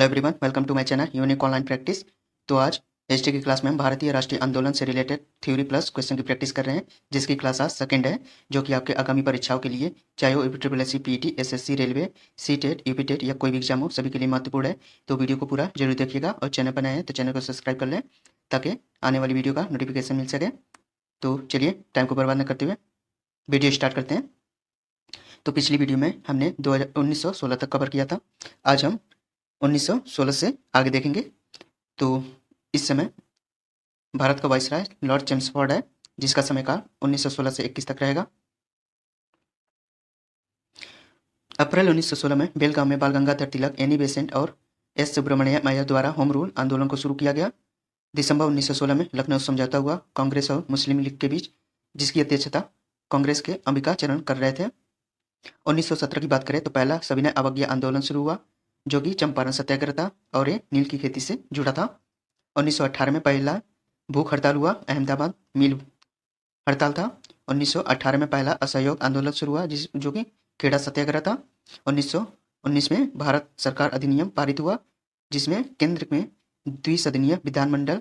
Hello everyone, welcome to my channel unique online practice. तो आज history की class में हम भारतीय राष्ट्रीय आंदोलन से रिलेटेड थ्योरी प्लस क्वेश्चन की प्रैक्टिस कर रहे हैं, जिसकी क्लास आज सेकंड है, जो कि आपके आगामी परीक्षाओं के लिए, चाहे वो triple S C, PT, SSC, railway, CTET, UPTET या कोई भी एग्जाम हो, सभी के लिए महत्वपूर्ण है। तो वीडियो को पूरा जरूर देखिएगा और चैनल पर नए हैं तो चैनल को सब्सक्राइब कर लें, ताकि आने वाली वीडियो का नोटिफिकेशन मिल सके। तो चलिए टाइम को बर्बाद न करते हुए वीडियो स्टार्ट करते हैं। तो पिछली वीडियो में हमने 1916 तक कवर किया था। आज हम 1916 से आगे देखेंगे। तो इस समय भारत का वाइसराय लॉर्ड चेम्सफोर्ड है, जिसका समयकाल 1916 से 21 तक रहेगा। अप्रैल 1916 में बेलगांव में बाल गंगाधर तिलक, एनी बेसेंट और एस सुब्रमण्यम अय्यर द्वारा होम रूल आंदोलन को शुरू किया गया। दिसंबर 1916 में लखनऊ समझौता हुआ कांग्रेस और मुस्लिम लीग के बीच, जिसकी अध्यक्षता कांग्रेस के अंबिका चरण कर रहे थे। 1917 की बात करें तो पहला सविनय अवज्ञा आंदोलन शुरू हुआ, जो कि चंपारण सत्याग्रह था और ये नील की खेती से जुड़ा था। 1918 में पहला भूख हड़ताल हुआ, अहमदाबाद मिल हड़ताल था। 1918 में पहला असहयोग आंदोलन शुरू हुआ, जो कि खेड़ा सत्याग्रह था। 1919 में भारत सरकार अधिनियम पारित हुआ, जिसमें केंद्र में द्विसदनीय विधानमंडल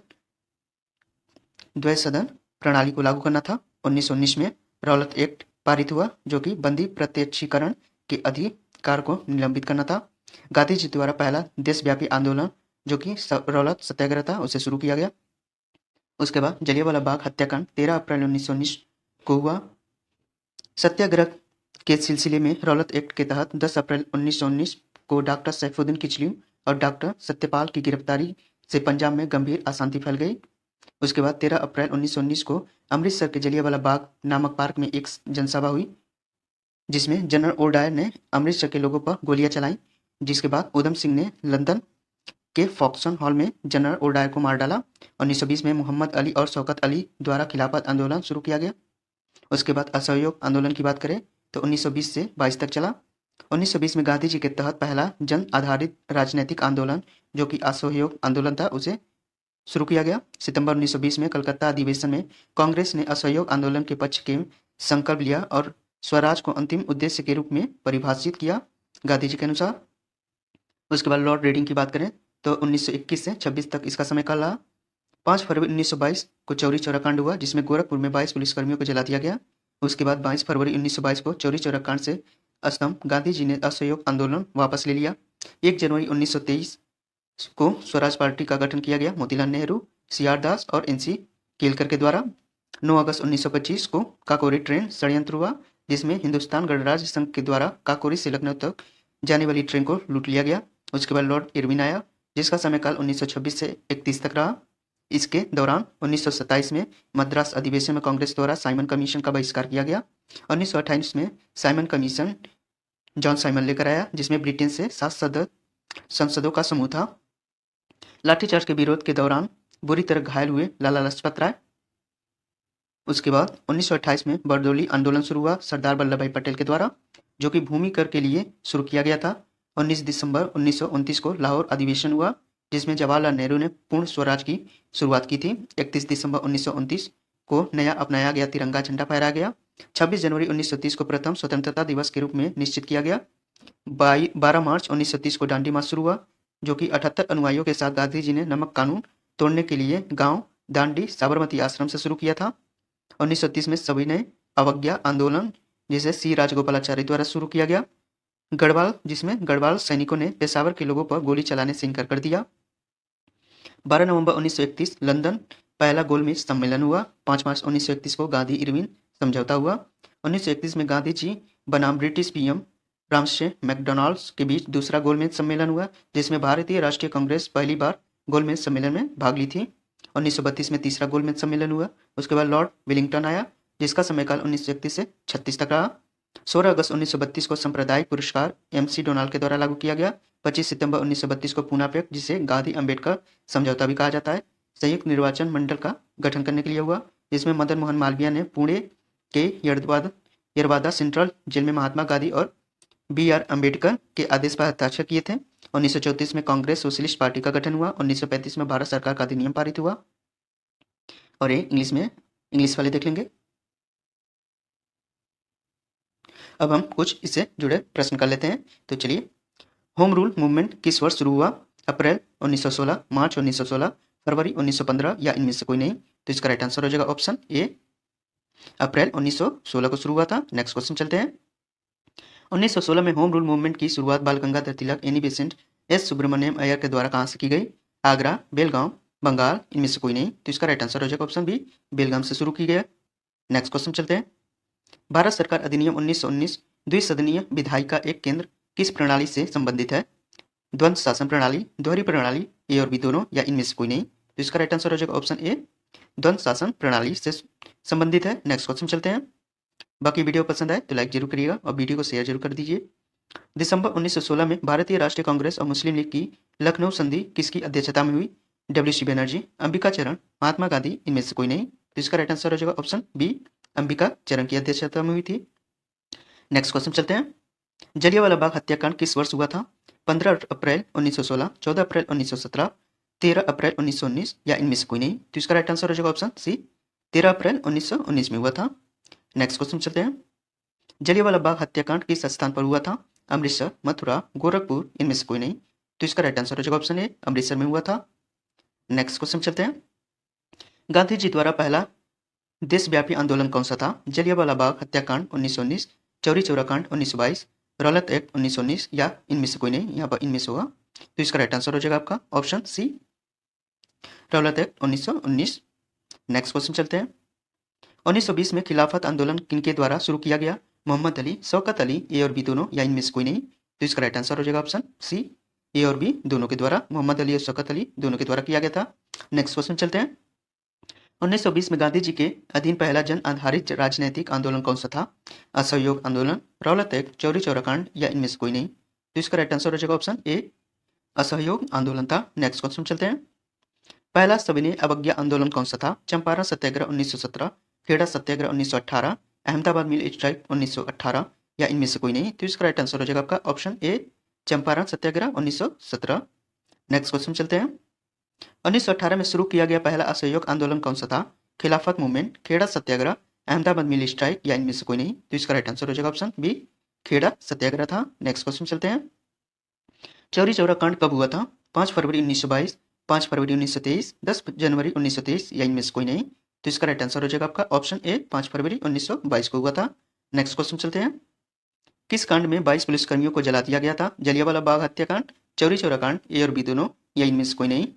द्वैसदन प्रणाली को लागू करना था। 1919 में रौलत एक्ट पारित हुआ, जो कि बंदी प्रत्यक्षीकरण के अधिकार को निलंबित करना था। गांधी जी द्वारा पहला देशव्यापी आंदोलन, जो कि रौलत सत्याग्रह था, उसे शुरू किया गया। उसके बाद जलियांवाला बाग हत्याकांड 13 अप्रैल 1919 को हुआ। सत्याग्रह के सिलसिले में रौलत एक्ट के तहत 10 अप्रैल 1919 को डॉक्टर सैफुद्दीन किचलू और डॉक्टर सत्यपाल की गिरफ्तारी से पंजाब में गंभीर अशांति फैल गई। उसके बाद 13 अप्रैल 1919 को अमृतसर के जलियांवाला बाग नामक पार्क में एक जनसभा हुई, जिसमें जनरल ओडायर ने अमृतसर के लोगों पर गोलियां चलाई। जिसके बाद उधम सिंह ने लंदन के फॉक्सन हॉल में जनरल ओडायर को मार डाला। 1920 में मोहम्मद अली और शौकत अली द्वारा खिलाफत आंदोलन शुरू किया गया। उसके बाद असहयोग आंदोलन की बात करें तो 1920 से 22 तक चला। 1920 में गांधी जी के तहत पहला जन आधारित राजनीतिक आंदोलन, जो कि असहयोग आंदोलन था, उसे शुरू किया गया। सितंबर 1920 में कलकत्ता अधिवेशन में कांग्रेस ने असहयोग आंदोलन के पक्ष के संकल्प लिया और स्वराज को अंतिम उद्देश्य के रूप में परिभाषित किया, गांधी जी के अनुसार। उसके बाद लॉर्ड रेडिंग की बात करें तो 1921 से 26 तक इसका समय काल रहा। 5 फरवरी 1922 को चौरी चौरा कांड हुआ, जिसमें गोरखपुर में 22 पुलिसकर्मियों को जला दिया गया। उसके बाद 22 फरवरी 1922 को चौरी चौरा कांड से स्तंभ गांधी जी ने असहयोग आंदोलन वापस ले लिया। 1 जनवरी 1923 को स्वराज पार्टी का गठन किया गया, मोतीलाल नेहरू, सीआर दास और एनसी केलकर के द्वारा। 9 अगस्त 1925 को काकोरी ट्रेन षड्यंत्र हुआ, जिसमें हिंदुस्तान गणराज्य संघ के द्वारा काकोरी से लखनऊ तक जाने वाली ट्रेन को लूट लिया गया। उसके बाद लॉर्ड इरविन आया, जिसका समयकाल 1926 से 31 तक रहा। इसके दौरान 1927 में मद्रास अधिवेशन में कांग्रेस द्वारा साइमन कमीशन का बहिष्कार किया गया। 1928 में साइमन कमीशन जॉन साइमन लेकर आया, जिसमें ब्रिटेन से 7 संसदों का समूह था। लाठीचार्ज के विरोध के दौरान बुरी तरह घायल हुए लाला लाजपत राय। उसके बाद 1928 में बरदौली आंदोलन शुरू हुआ सरदार वल्लभ भाई पटेल के द्वारा, जो कि भूमि कर के लिए शुरू किया गया था। 19 दिसंबर 1929 को लाहौर अधिवेशन हुआ, जिसमें जवाहरलाल नेहरू ने पूर्ण स्वराज की शुरुआत की थी। 31 दिसंबर 1929 को नया अपनाया गया तिरंगा झंडा फहराया गया। 26 जनवरी 1930 को प्रथम स्वतंत्रता दिवस के रूप में निश्चित किया गया। 12 मार्च 1930 को दांडी मार्च शुरू हुआ, जो कि 78 अनुयायियों के साथ गांधी जी ने नमक कानून तोड़ने के लिए गांव दांडी साबरमती आश्रम से शुरू किया था। 1930 में सविनय अवज्ञा आंदोलन, जिसे सी राजगोपालाचारी द्वारा शुरू किया गया। गढ़वाल, जिसमें गढ़वाल सैनिकों ने पेशावर के लोगों पर गोली चलाने से इनकार कर दिया। 12 नवंबर 1931 लंदन पहला गोलमेज सम्मेलन हुआ। 5 मार्च 1931 को गांधी इरविन समझौता हुआ। 1931 में गांधी जी बनाम ब्रिटिश पीएम रामसे मैकडोनाल्ड्स के बीच दूसरा गोलमेज सम्मेलन हुआ, जिसमें भारतीय राष्ट्रीय कांग्रेस पहली बार गोलमेज सम्मेलन में भाग ली थी। 1932 में तीसरा गोलमेज सम्मेलन हुआ। उसके बाद लॉर्ड वेलिंगटन आया, जिसका समयकाल 1931 से 36 तक रहा। 16 अगस्त 1932 को सांप्रदायिक पुरस्कार एमसी डोनाल्ड के द्वारा लागू किया गया। 25 सितंबर 1932 को पूना पैक्ट, जिसे गांधी अंबेडकर समझौता भी कहा जाता है, संयुक्त निर्वाचन मंडल का गठन करने के लिए हुआ, जिसमें मदन मोहन मालवीय ने पुणे के यरवादा सेंट्रल जेल में महात्मा गांधी और बी.आर. अम्बेडकर के आदेश पर हस्ताक्षर किए थे। 1934 में कांग्रेस सोशलिस्ट पार्टी का गठन हुआ। 1935 में भारत सरकार का अधिनियम पारित हुआ। और ये इंग्लिश वाले देख लेंगे। अब हम कुछ इससे जुड़े प्रश्न कर लेते हैं। तो चलिए, होम रूल मूवमेंट किस वर्ष शुरू हुआ? अप्रैल 1916, मार्च 1916, फरवरी 1915 या इनमें से कोई नहीं। तो इसका राइट आंसर हो जाएगा ऑप्शन ए, अप्रैल 1916 को शुरू हुआ था। नेक्स्ट क्वेश्चन चलते हैं। 1916 में होम रूल मूवमेंट की शुरुआत Bal Gangadhar Tilak, Annie Besant, S Subramania Iyer के द्वारा कहाँ से की गई? आगरा, बेलगांव, बंगाल, इनमें से कोई नहीं। तो इसका राइट आंसर हो जाएगा ऑप्शन बी, बेलगाम से शुरू की गया। नेक्स्ट क्वेश्चन चलते हैं। भारत सरकार अधिनियम 1919 द्विसदनीय विधायिका एक केंद्र किस प्रणाली से संबंधित है? द्वंद्व शासन प्रणाली, दोहरी प्रणाली, ए और बी दोनों, या इनमें से कोई नहीं। तो इसका राइट आंसर हो जाएगा ऑप्शन ए, द्वंद्व शासन प्रणाली से संबंधित है। नेक्स्ट क्वेश्चन चलते हैं। बाकी वीडियो पसंद आए तो लाइक जरूर करिएगा और वीडियो को शेयर जरूर कर दीजिए। दिसंबर 1916 में भारतीय राष्ट्रीय कांग्रेस और मुस्लिम लीग की लखनऊ संधि किसकी अध्यक्षता में हुई? डब्ल्यू सी बनर्जी, अंबिका चरण, महात्मा गांधी, इनमें से कोई नहीं। तो इसका राइट आंसर हो जाएगा ऑप्शन बी, अंबिका चरण की अध्यक्षता में हुई थी। नेक्स्ट क्वेश्चन चलते हैं। जलियांवाला बाग हत्याकांड किस वर्ष हुआ था? 15 अप्रैल 1916, 14 अप्रैल 1917, 13 अप्रैल 1919, या इनमें से कोई नहीं। तो इसका राइट आंसर हो जाएगा ऑप्शन सी, 13 अप्रैल 1919 में हुआ था। नेक्स्ट क्वेश्चन चलते हैं। जलियांवाला बाग हत्याकांड किस स्थान पर हुआ था? अमृतसर, मथुरा, गोरखपुर, इनमें से कोई नहीं। तो इसका राइट आंसर हो जाएगा ऑप्शन ए, अमृतसर में हुआ था। नेक्स्ट क्वेश्चन चलते हैं। गांधी जी द्वारा पहला देशव्यापी आंदोलन कौन सा था? जलियांवाला बाग हत्याकांड 1919, चौरी चौरा कांड 1922, रौलत एक्ट 1919, या इनमें से कोई नहीं। यहाँ पर इनमें से होगा। तो इसका राइट आंसर हो जाएगा आपका ऑप्शन सी, रौलत एक्ट 1919। नेक्स्ट क्वेश्चन चलते हैं। 1920 में खिलाफत आंदोलन किनके द्वारा शुरू किया गया? मोहम्मद अली, शौकत अली, ए और बी दोनों, या इनमें से कोई नहीं। तो इसका राइट आंसर हो जाएगा ऑप्शन सी, ए और बी दोनों के द्वारा, मोहम्मद अली और शौकत अली दोनों के द्वारा किया गया था। नेक्स्ट क्वेश्चन चलते हैं। 1920 में गांधी जी के अधीन पहला जन आधारित राजनीतिक आंदोलन कौन सा था? असहयोग आंदोलन, रौलत एक्ट, चौरी चौरा कांड, या इनमें से कोई नहीं। तो इसका राइट आंसर हो जाएगा ऑप्शन ए, असहयोग आंदोलन था। नेक्स्ट क्वेश्चन चलते हैं। पहला सविनय अवज्ञा आंदोलन कौन सा था? चंपारण सत्याग्रह 1917, खेड़ा सत्याग्रह 1918, अहमदाबाद मिल स्ट्राइक 1918, या इनमें से कोई नहीं। तो इसका राइट आंसर हो जाएगा आपका option A, Champaran Satyagraha 1917। Next question चलते हैं। 1918 में शुरू किया गया पहला असहयोग आंदोलन कौन सा था? खिलाफत मूवमेंट, खेड़ा सत्याग्रह, अहमदाबाद मिल स्ट्राइक, या इनमें से कोई नहीं। तो इसका राइट आंसर हो जाएगा ऑप्शन बी, खेड़ा सत्याग्रह था। नेक्स्ट क्वेश्चन चलते हैं। चौरी चौरा कांड कब हुआ था? 5 फरवरी 1922, 5 फरवरी 1923, 10 जनवरी 1923, या इनमें से कोई नहीं। तो इसका राइट आंसर हो जाएगा आपका ऑप्शन ए, 5 फरवरी 1922 को हुआ था। नेक्स्ट क्वेश्चन चलते हैं। किस कांड में 22 पुलिसकर्मियों को जला दिया गया था? जलियांवाला बाग हत्याकांड, चौरी चौरा कांड, ए और बी दोनों, या इनमें से कोई नहीं।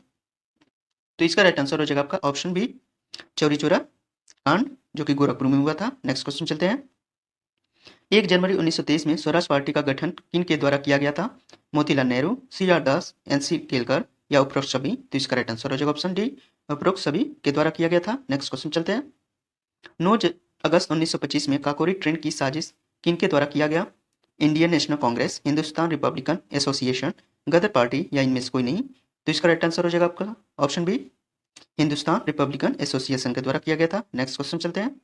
तो इसका राइट आंसर हो जाएगा आपका ऑप्शन बी, चौरी चौरा कांड, जो कि गोरखपुर में हुआ था। नेक्स्ट क्वेश्चन चलते हैं। 1 जनवरी 1923 में स्वराज पार्टी का गठन किन के द्वारा किया गया था? मोतीलाल नेहरू, सी आर दास, एन सी केलकर, या उपरोक्त सभी। तो इसका राइट आंसर हो जाएगा ऑप्शन डी, उपरोक्त सभी के द्वारा किया गया था। नेक्स्ट क्वेश्चन चलते हैं। 9 अगस्त 1925 में काकोरी ट्रेन की साजिश किन के द्वारा किया गया? इंडियन नेशनल कांग्रेस, हिंदुस्तान रिपब्लिकन एसोसिएशन, गदर पार्टी, या इनमें से कोई नहीं। तो इसका राइट आंसर हो जाएगा आपका option B, Hindustan Republican Association के द्वारा किया गया था। नेक्स्ट क्वेश्चन चलते हैं।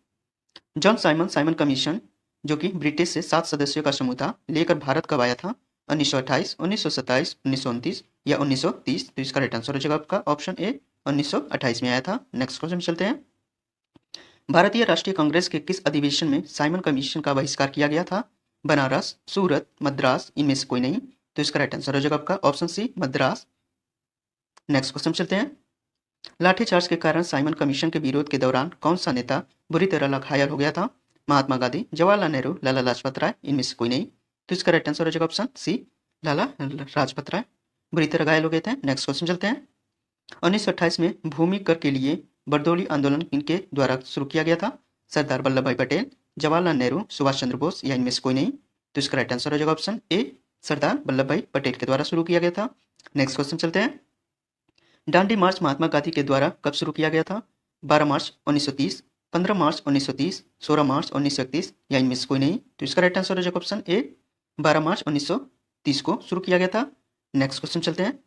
जॉन साइमन कमीशन, जो कि ब्रिटिश से 7 सदस्यों का समूह था, लेकर भारत कब आया था? 1928, 1927, 1929, या 1930। तो इसका राइट आंसर हो जाएगा आपका ऑप्शन ए, 1928 में आया था। नेक्स्ट क्वेश्चन चलते हैं। भारतीय राष्ट्रीय कांग्रेस के किस अधिवेशन में साइमन कमीशन का बहिष्कार किया गया था? बनारस, सूरत, मद्रास, इनमें से कोई नहीं। तो इसका राइट आंसर हो जाएगा आपका option C, Madras. Next question चलते हैं। लाठीचार्ज के कारण साइमन कमीशन के विरोध के दौरान कौन सा नेता बुरी तरह घायल हो गया था? महात्मा गांधी, जवाहरलाल नेहरू, लाला लाजपत राय, इनमें से कोई नहीं। तो इसका राइट आंसर हो जाएगा ऑप्शन सी, लाला लाजपत राय बुरी तरह घायल हो गए थे। नेक्स्ट क्वेश्चन चलते हैं। 1928 में भूमि कर के लिए बरदौली आंदोलन इनके द्वारा शुरू किया गया था? सरदार वल्लभ भाई पटेल, जवाहरलाल नेहरू, सुभाष चंद्र बोस, या इनमें से कोई नहीं। तो इसका राइट आंसर हो जाएगा ऑप्शन ए, सरदार वल्लभ भाई पटेल के द्वारा शुरू किया गया था। नेक्स्ट क्वेश्चन चलते हैं। दांडी मार्च महात्मा गांधी के द्वारा कब शुरू किया गया था? 12 मार्च 1930, 15 मार्च 1930, 16 मार्च 1931, या इनमें से कोई नहीं। तो इसका राइट आंसर हो जाएगा ऑप्शन ए, 12 मार्च 1930 को शुरू किया गया था। नेक्स्ट क्वेश्चन चलते हैं।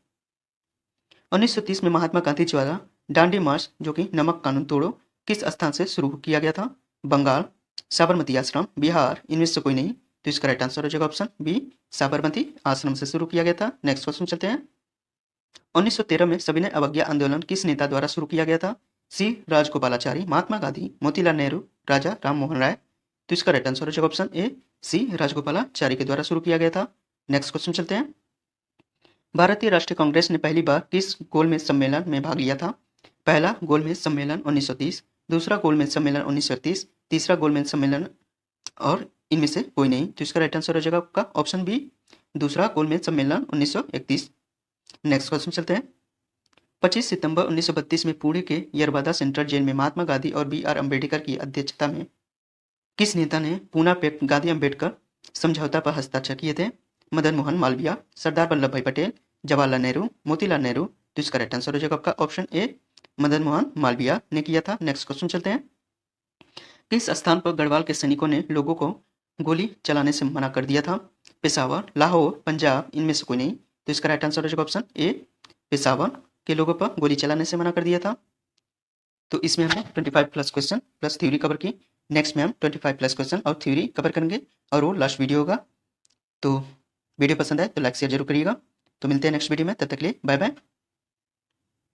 1930 में महात्मा गांधी द्वारा दांडी मार्च, जो कि नमक कानून तोड़ो, किस स्थान से शुरू किया गया था? बंगाल, साबरमती आश्रम, बिहार, इनमें से कोई नहीं। तो इसका राइट आंसर हो जाएगा ऑप्शन बी, साबरमती आश्रम से शुरू किया गया था। नेक्स्ट क्वेश्चन चलते हैं। 1913 में सविनय अवज्ञा आंदोलन किस नेता द्वारा शुरू किया गया था? सी राजगोपालाचारी, महात्मा गांधी, मोतीलाल नेहरू, राजा राम मोहन राय। तो इसका राइट आंसर हो जाएगा ऑप्शन ए, सी राजगोपालाचारी के द्वारा शुरू किया गया था। नेक्स्ट क्वेश्चन चलते हैं। भारतीय राष्ट्रीय कांग्रेस ने पहली बार किस गोलमेज सम्मेलन में भाग लिया था? पहला गोलमेज सम्मेलन 1930, दूसरा गोलमेज सम्मेलन 1931, तीसरा गोलमेज सम्मेलन और इनमें से कोई नहीं। तो इसका राइट आंसर हो जाएगा आपका ऑप्शन बी, दूसरा गोलमेज सम्मेलन 1931। नेक्स्ट क्वेश्चन चलते हैं। 25 सितंबर 1932 में पुणे के यरवादा सेंट्रल जेल में महात्मा गांधी और बी.आर. अम्बेडकर की अध्यक्षता में किस नेता ने पूना पैक्ट गांधी अम्बेडकर समझौता पर हस्ताक्षर किए थे? मदन मोहन मालवीय, सरदार वल्लभ भाई पटेल, जवाहरलाल नेहरू, मोतीलाल नेहरू। तो इसका राइट आंसर हो जाएगा आपका ऑप्शन ए, मदन मोहन मालवीय ने किया था। नेक्स्ट क्वेश्चन चलते हैं। किस स्थान पर गढ़वाल के सैनिकों ने लोगों को गोली चलाने से मना कर दिया था? पेशावर, लाहौर, पंजाब, इनमें से कोई नहीं। तो इसका राइट आंसर हो जाएगा ऑप्शन ए, पेशावर के लोगों पर गोली चलाने से मना कर दिया था। तो इसमें हमने 25 plus question plus theory cover की। नेक्स्ट में हम 25 प्लस क्वेश्चन और थ्योरी कवर करेंगे और वो लास्ट वीडियो होगा। तो वीडियो पसंद आए तो लाइक शेयर जरूर करिएगा। तो मिलते हैं नेक्स्ट वीडियो में, तब तक के लिए बाय बाय।